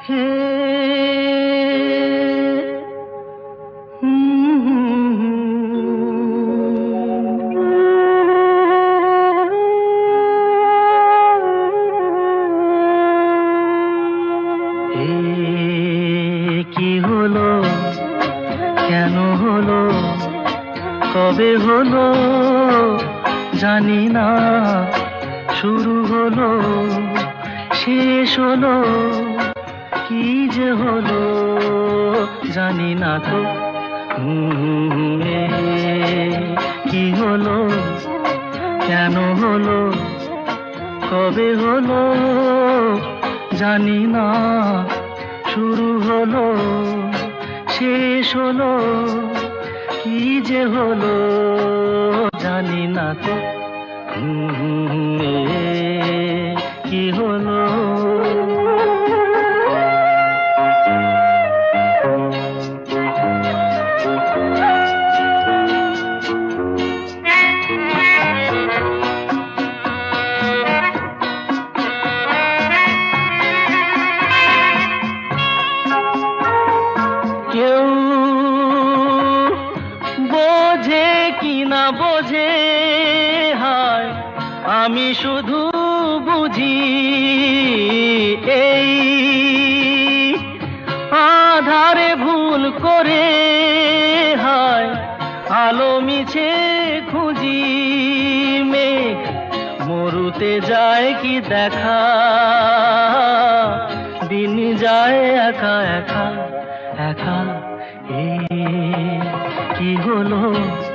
হে কি হলো, কেন হলো, কবে হলো জানি না, শুরু হলো শেষ হলো, কি যে হলো জানি না তো। কি হলো, কেন হলো, কবে হলো জানি না, শুরু হলো শেষ হলো, কি যে হলো জানি না তো। কি হলো। কেউ বোঝে কি না বোঝে, হায় আমি শুধু বুঝি এই আধারে ভুল করে, হায় আলো মিছে খুঁজি, মেঘ মরুতে যায় কি দেখা, দিন যায় একা একা একা। কি হলো,